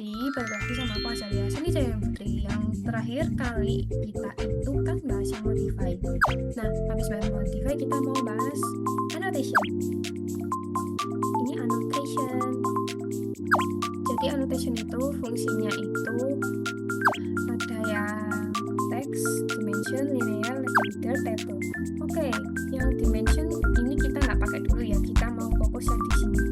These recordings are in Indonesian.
Jadi balik lagi sama aku Azalia Seni Jaya Putri. Yang terakhir kali kita itu kan bahas yang modify. Nah, habis bahas modify kita mau bahas annotation. Ini annotation. Jadi annotation itu fungsinya itu ada yang text, dimension, linear, leader, table. Oke, yang dimension ini kita nggak pakai dulu ya. Kita mau fokus yang di sini.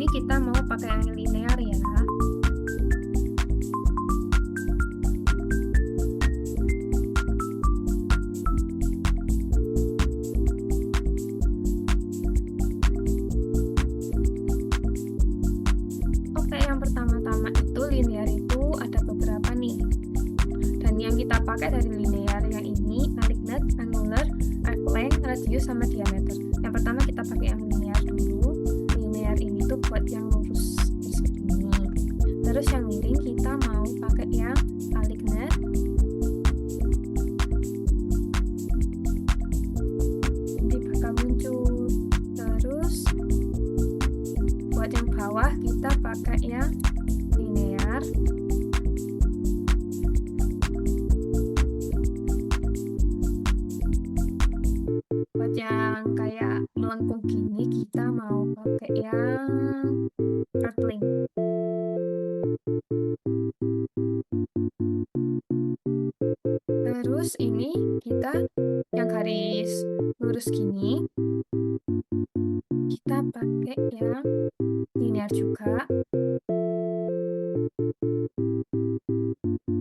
Kita mau pakai yang linear ya. Oke, yang pertama-tama itu linear itu ada beberapa nih. Dan yang kita pakai dari linear yang ini aligned, angular, arc length, radius sama diameter. Yang pertama kita pakai yang linear dulu. Linear ini tuh buat yang lurus seperti ini. Terus yang miring kita mau pakai yang aligned. Nanti bakal muncul. Terus buat yang bawah kita pakai yang linear. Buat yang kayak melengkung gini kita mau pakai yang arc length. Terus ini kita yang garis lurus gini kita pakai yang linear juga.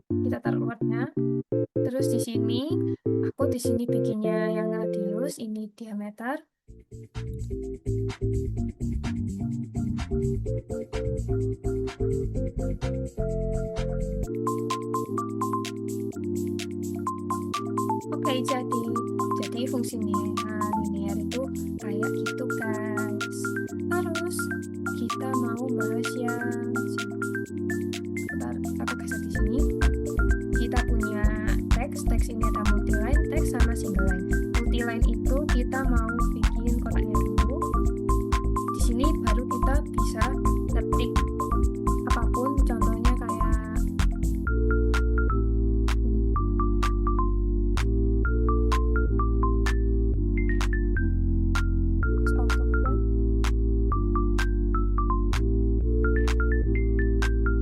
Kita taruh luarnya. Terus di sini aku bikinnya yang radius, ini diameter. Oke, jadi fungsinya linear itu kayak gitu guys. Terus kita mau bahas yang aku kasih di sini. Kita punya teks ini ada multiline, teks sama single line. Multiline itu kita mau bikin kotaknya dulu. Di sini baru kita bisa ketik apapun, contohnya kayak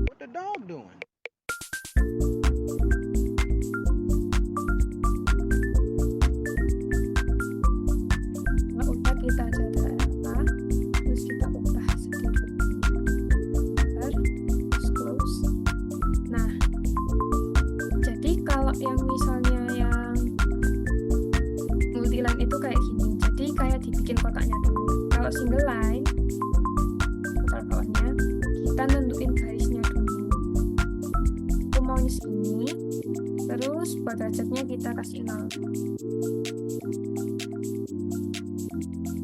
What the dog doing? Terus buat derajatnya kita kasih 0.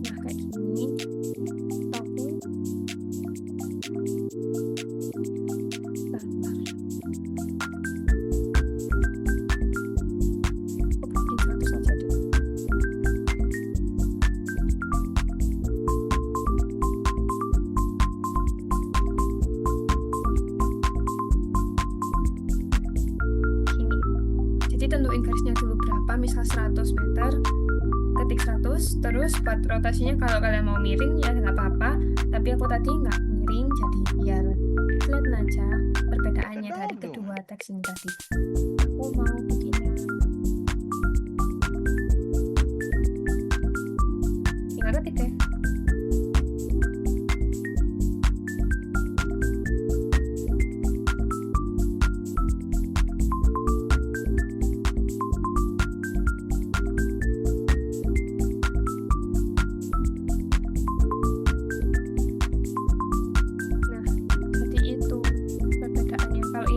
Nah, kayak gini. Tapi bentar. Aku bikin 100 aja deh. Gini. Jadi tentuin garisnya dulu berapa, misal 100 meter, ketik 100, terus buat rotasinya kalau kalian mau miring ya nggak apa-apa, tapi aku tadi nggak miring, jadi biar kelihatan aja perbedaannya dari kedua teks ini tadi. Aku mau bikinnya tinggal ketik deh.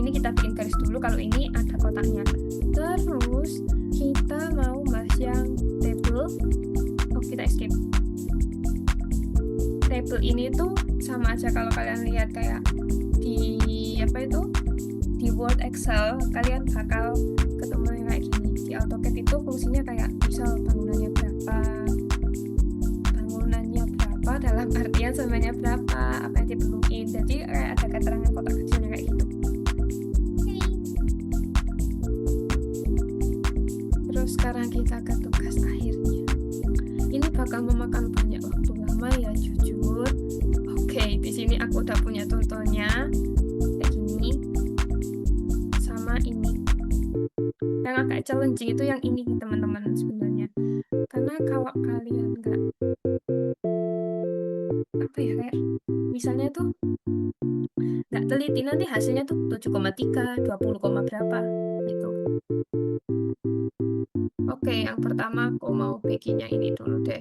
Kita bikin garis dulu, kalau ini ada kotaknya. Terus kita mau bahas yang table. Oh, kita skip. Table ini tuh sama aja kalau kalian lihat kayak di di Word, Excel, kalian bakal ketemu yang kayak gini. Di AutoCAD itu fungsinya kayak misal bangunannya berapa dalam artian semuanya berapa, apa yang diperluin. Jadi kayak ada keterangan kotak kecilnya kayak gitu. Sekarang kita ke tugas akhirnya. Ini bakal memakan banyak waktu lama ya, jujur. Oke, di sini aku udah punya contohnya kayak gini sama ini. Yang agak challenging itu yang ini teman-teman sebenarnya. Karena kalau kalian kayak misalnya tuh nggak teliti, nanti hasilnya tuh 7,3, 20, berapa gitu. Oke, yang pertama aku mau bikinnya ini dulu deh.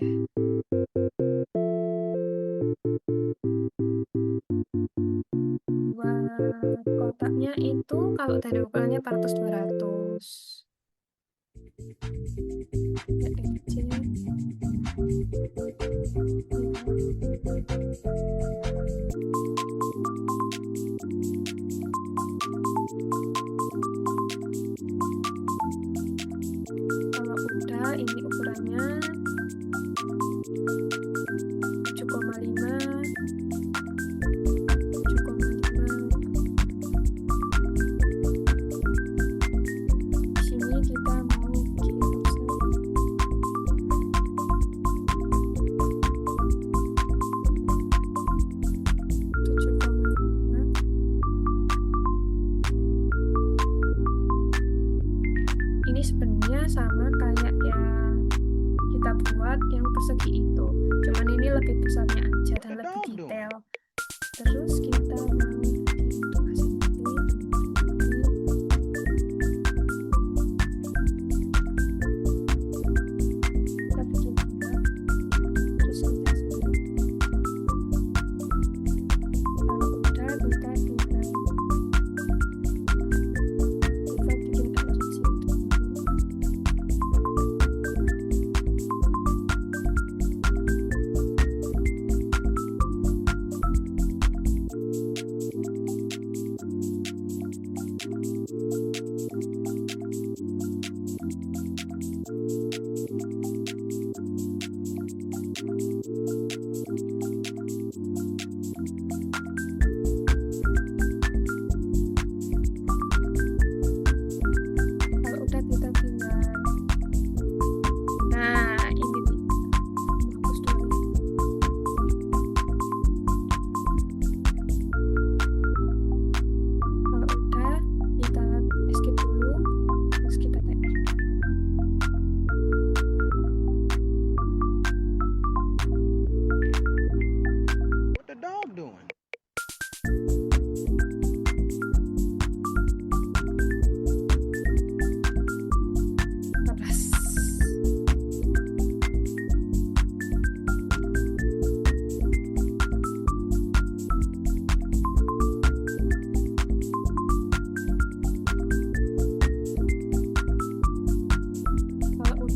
Buat kotaknya itu kalau dari ukurannya 400-200. Kalau udah, ini ukurannya 7,5. Di sini kita mau bikin ini sebenarnya sama kayak yang kita buat yang persegi itu, cuman ini lebih besarnya aja dan lebih detail. Terus kita mau bikin tugas ini. Kita bikin dua, terus kita sini. Kalau udah kita tinggal bikin emergency untuk ini.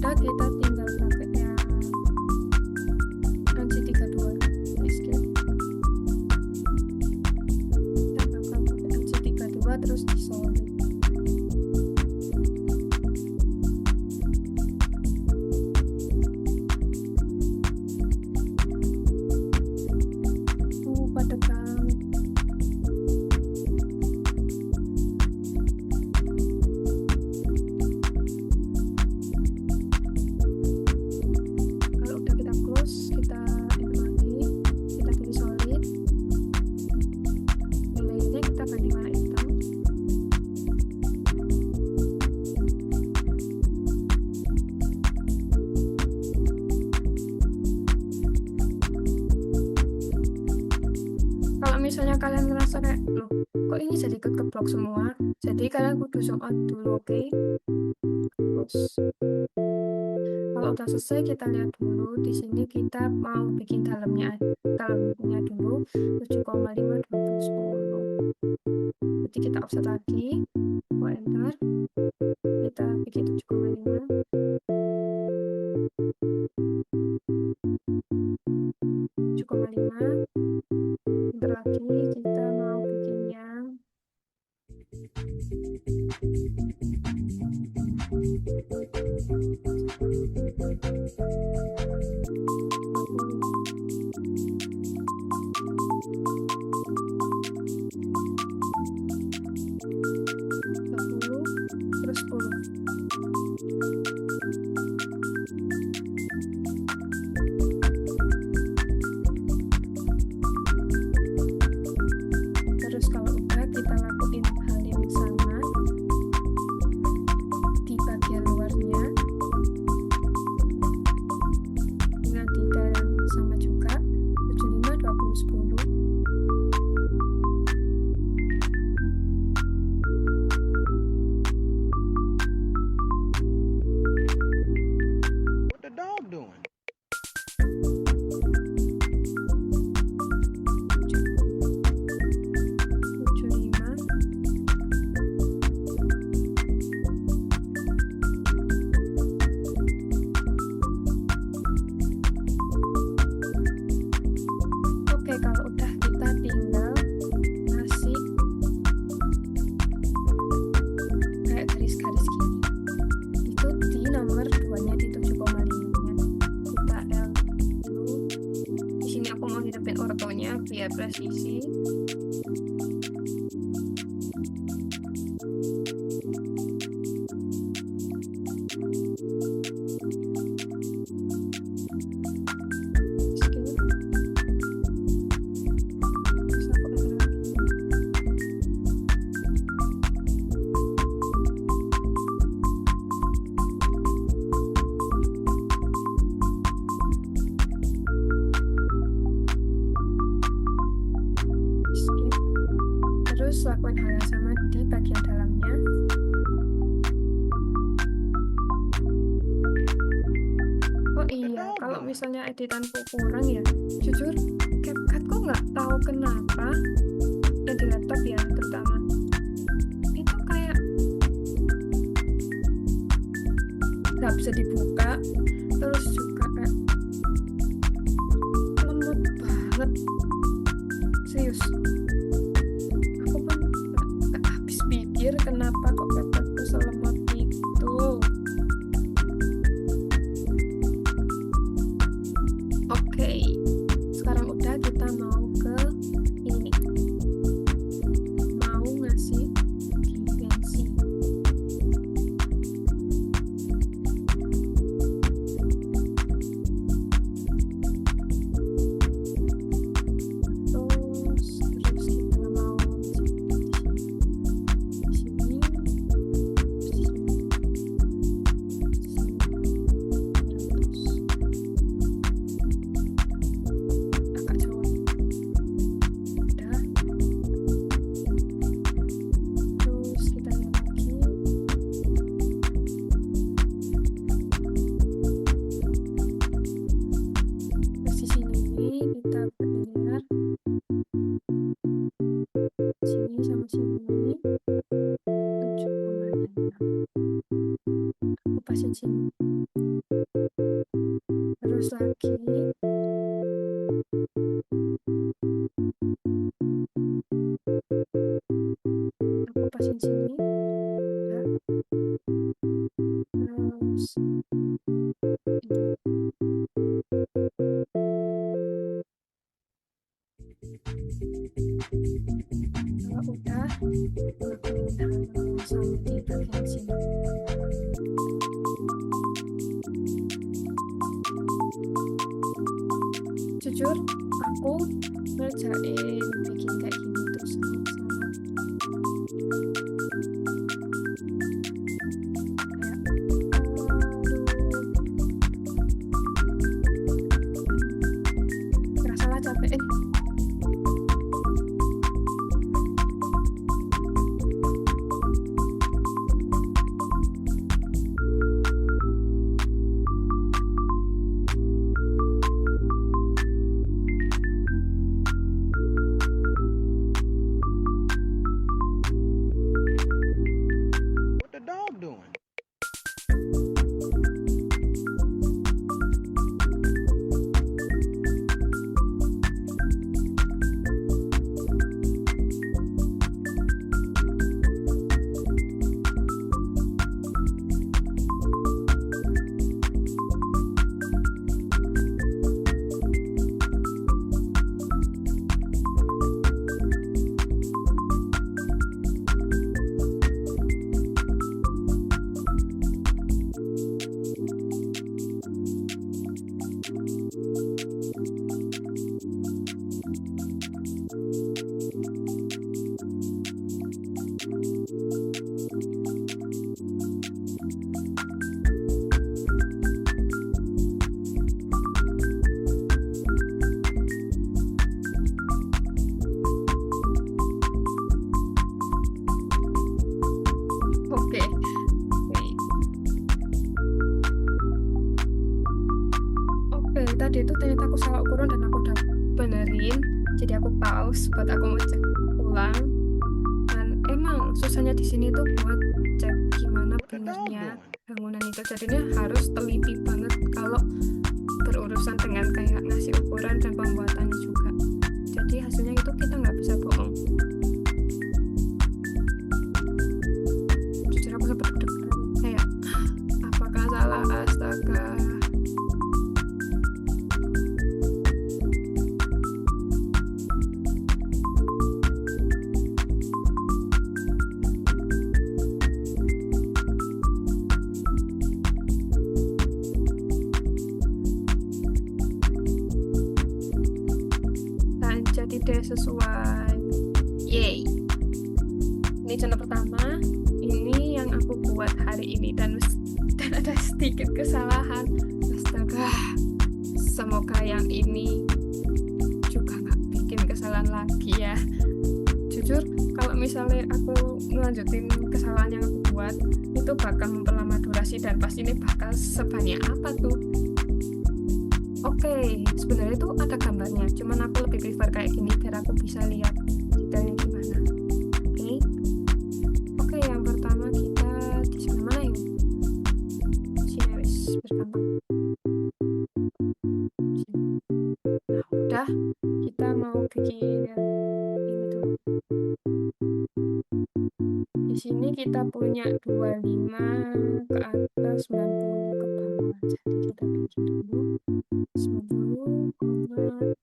udah, kita tinggal pakai yang NC32. Skip. Kita bakal pakai NC32 terus di solid. Padat banget. Kalau udah kita close, kita input lagi, kita pilih solid, nilainya kita ganti warna hitam. Kalau misalnya kalian ngerasa kayak, loh kok ini jadi keblok semua, jadi kalian kudu zoom out dulu, oke? Terus kalau udah selesai, kita lihat dulu di sini kita mau bikin dalamnya dulu 7,5 2010. Jadi kita offset lagi, enter, kita bikin 7,5. Bentar lagi kita mau bikin yang terus 10. Terus kalau udah, kita lakuin hal yang sama di bagian luarnya dengan detail yang sama juga, 75 20 10. What the dog doing? Oke, kalau udah, kita tinggal kasih kayak garis-garis gini. Itu di nomor 2-nya di 7,5-nya. Kita L dulu. Di sini aku mau hidupin ortonya biar presisi. Terus lakukan hal yang sama di bagian dalamnya. Oh iya, kalau misalnya editanku kurang ya, jujur CapCut kok nggak tahu kenapa yang di laptop ya terutama itu kayak nggak bisa dibuka, terus juga kayak lemot banget, serius. Aku pun nggak habis pikir kenapa kok CapCutku selemot itu. Oke, sekarang udah, kita mau ke ini, mau ngasih dimensi. Terus kita mau di sini, agak jauh. Udah. Terus kita lihat lagi. Terus di sini kita lihat sini sama sini 7,5. Aku pasin sini. lagi. Aku pasin sini. Ya. Terus kalau udah, aku minta sama di bagian sini. Jujur, aku ngerjain bikin kayak gini tuh sangat-sangat kayak capek. What the dog doing? Oke. Oke, tadi itu ternyata aku salah ukuran dan aku udah benerin. Jadi aku pause buat aku mau cek ulang. Dan emang susahnya di sini tuh buat cek gimana What the dog benernya doing? bangunan itu. Jadinya harus teliti banget kalau berurusan dengan kayak ngasih ukuran dan pembuatannya juga. Jadi hasilnya itu kita nggak bisa bohong. Jujur aku sempat deg-degan kayak apakah salah, astaga. Dan jadi deh sesuai. Yay. Ini channel pertama. Ini yang aku buat hari ini dan ada sedikit kesalahan. Astaga. Semoga yang ini juga nggak bikin kesalahan lagi ya. Jujur, kalau misalnya aku ngelanjutin kesalahan yang aku buat, itu bakal memperlama durasi dan pas ini bakal sebanyak apa tuh? Oke, sebenarnya itu ada gambarnya, cuman aku lebih prefer kayak gini biar aku bisa lihat detailnya gimana. Oke, yang pertama kita di sebelah mana ya? Sini wes, bergampang. Sini. Nah, udah, kita mau bikin ini dulu. Di sini kita punya 25 ke atas, 90 ke bawah. Jadi kita bikin dulu 90,5.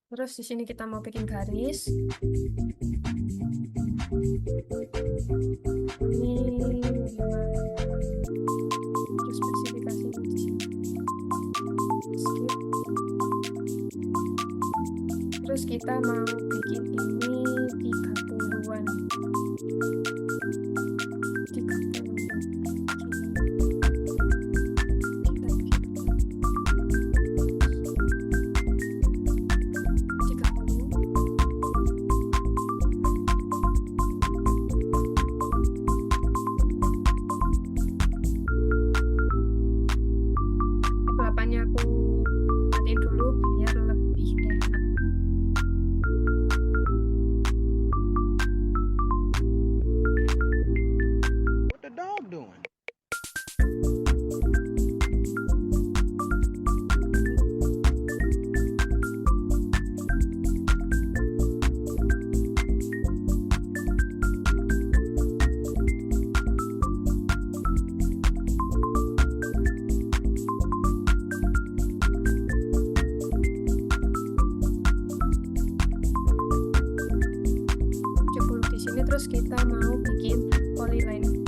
Terus di sini kita mau bikin garis. Ini terus spesifikasinya di sini. Skip. Terus kita mau bikin ini 30-an. 30-an. Kita bikin 30. Kelapannya aku matiin dulu biar lebih enak. terus kita mau bikin polyline.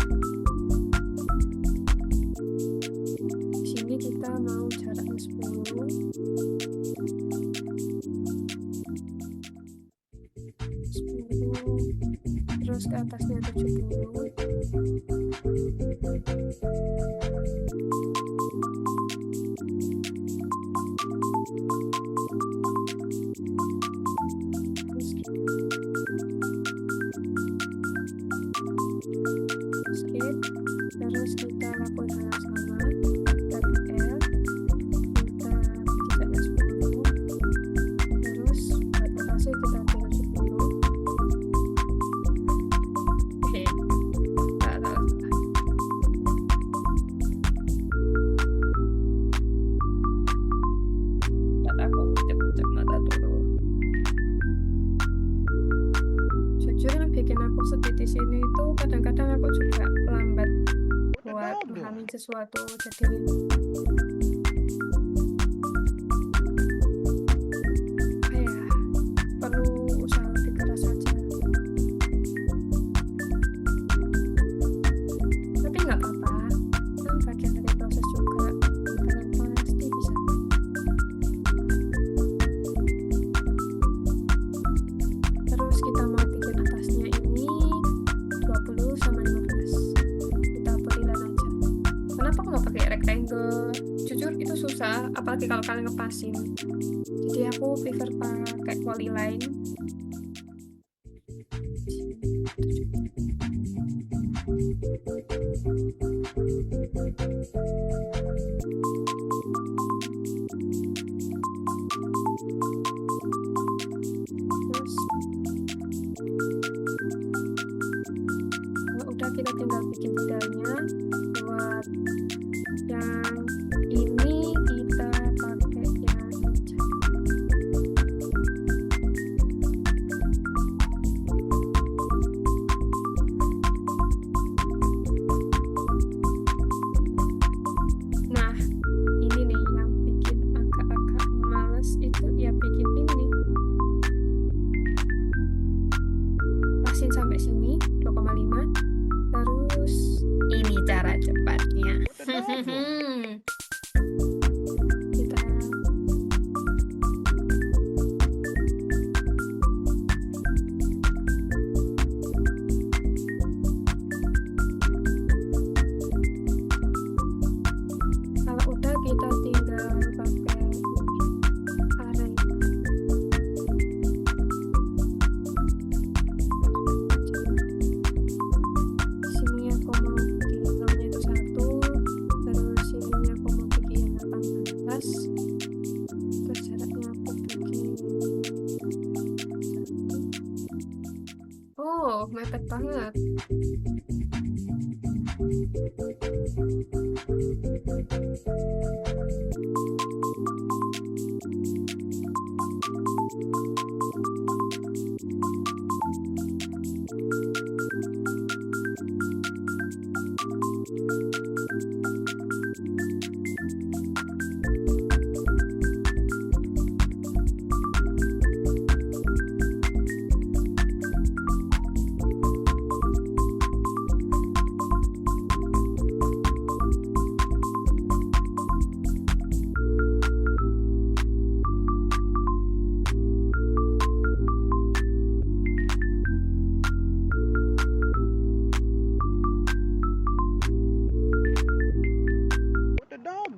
Di sini kita mau jaraknya 10, 10, terus ke atasnya 70. Skip, terus kita lakukan hal yang sama, tarik L, kita jaraknya 10, terus buat lokasi kita pilih 10. Oke, salah. Aku cek mata dulu. Jujur yang bikin aku sedih di sini itu kadang-kadang aku juga lambat buat memahami sesuatu, jadi perlu usaha lebih keras saja. Tapi nggak apa-apa, kan bagian dari proses juga. Kita pasti bisa. Terus kita mau bikin atasnya ini 20 sama 15. Kita polyline aja. Kenapa aku nggak pakai rectangle? Jujur itu susah, apalagi kalau kalian ngepasin. Jadi aku prefer pakai polyline. Terus kalau udah kita tinggal bikin detailnya. Buat yang ini kita pakai yang hijau. Nah, ini nih yang bikin agak-agak males itu ya bikin ini nih. Pasin sampai sini 2,5. Terus ini cara cepatnya. Kita kalau udah kita tinggal pakai array. Sini aku mau bikin nolnya itu 1, terus sini aku mau bikin 18, terus jaraknya aku bikin 1. Oh, mepet banget.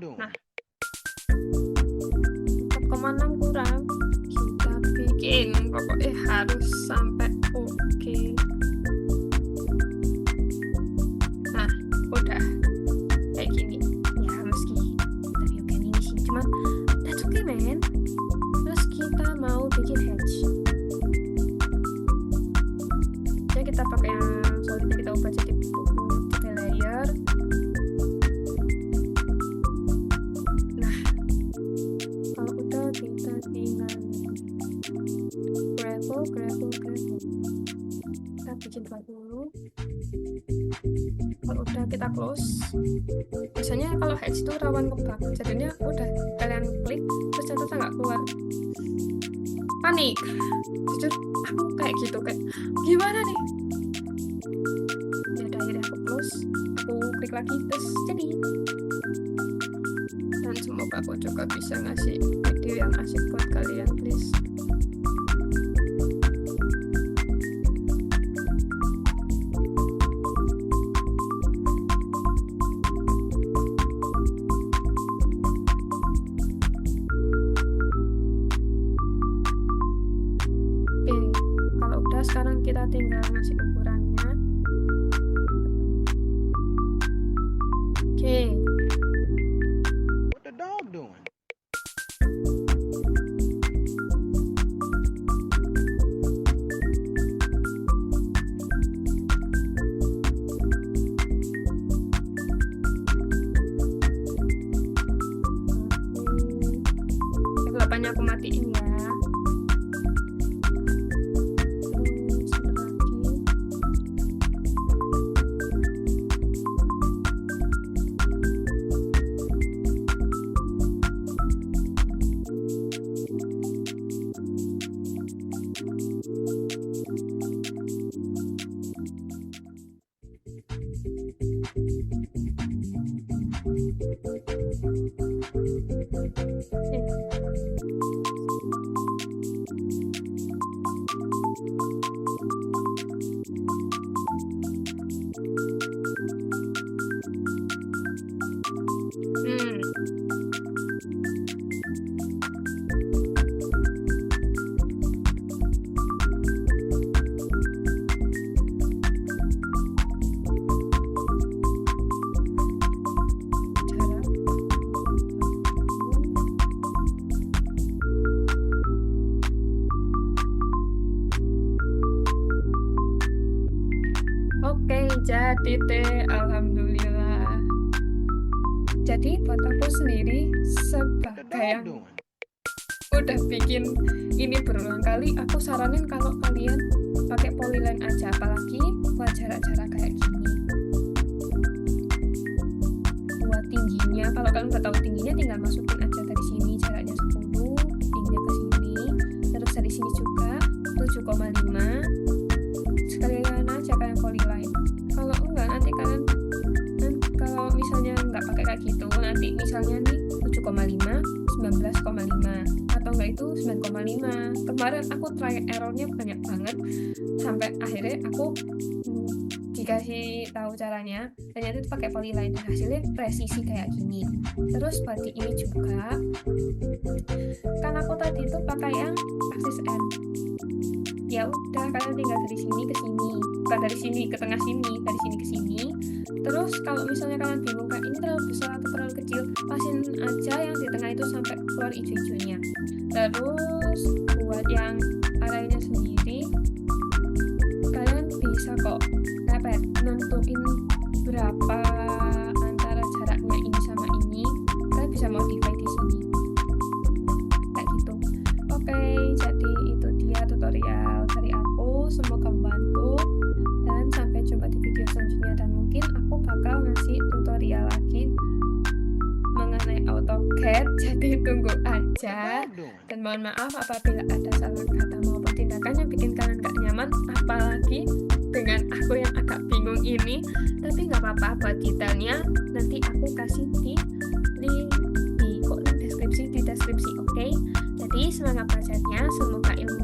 Nah, 4,6 kurang. Kita bikin, pokoknya harus sampai oke. Nah, udah kayak gini. Ya meski tapi oke ini sih, cuman that's okay man. Terus kita mau bikin hedge. Ya kita pakai yang solidnya kita ubah jadi detail layer. Nah, kalau udah kita tinggal gravel. Kita bikin 20. Kalau udah kita close. Biasanya kalau hedge itu rawan ngebug, jadinya udah kalian klik terus ternyata nggak keluar. Panik. Jujur aku kayak gitu, kayak gimana nih? lagi terus jadi. Dan semoga aku juga bisa ngasih video yang asik buat kalian, please. Kalau udah, sekarang kita tinggal ngasih ukurannya. What the dog doing? Kegelapannya aku matiin ya. Terus satu lagi. Jarak. Oke, jadi deh, alhamdulillah. Jadi buat aku sendiri What the sebagai dog yang doing? udah bikin ini berulang kali, aku saranin kalau kalian pakai polyline aja, apalagi buat jarak-jarak kayak gini. Buat tingginya, kalau kalian udah tahu tingginya, tinggal masukin aja dari sini jaraknya 10, tingginya ke sini, terus dari sini juga 7,5. Sekalian aja kalian polyline. Kalau enggak, nanti kalian kalau misalnya nggak pakai kayak gitu, nanti misalnya nih 7,5, 19,5, atau enggak itu 9,5. Kemarin aku try errornya banyak banget, sampai akhirnya aku dikasih tahu caranya, ternyata itu pakai polyline dan hasilnya presisi kayak gini. Terus buat di ini juga, kan aku tadi itu pakai yang axis N. Ya udah, kalian tinggal dari sini ke sini, bukan dari sini ke tengah sini, dari sini ke sini. Terus kalau misalnya kalian bingung kayak ini terlalu besar atau terlalu kecil, pasin aja yang di tengah itu sampai keluar hijau-hijaunya. Terus buat yang arahnya sendiri, kalian bisa kok nentuin berapa antara jaraknya ini sama ini, kalian bisa modify di sini kayak gitu. Oke, jadi itu dia tutorial dari aku, semoga membantu dan sampai jumpa di video selanjutnya. Dan mungkin aku bakal ngasih tutorial lagi mengenai AutoCAD, jadi tunggu aja. What the dog doing? Dan mohon maaf apabila ada salah kata maupun tindakan yang bikin kalian gak nyaman, apalagi dengan aku yang agak bingung ini. Tapi gak apa-apa, buat detailnya nanti aku kasih di link di deskripsi, oke? Jadi semangat belajarnya, semoga ilmu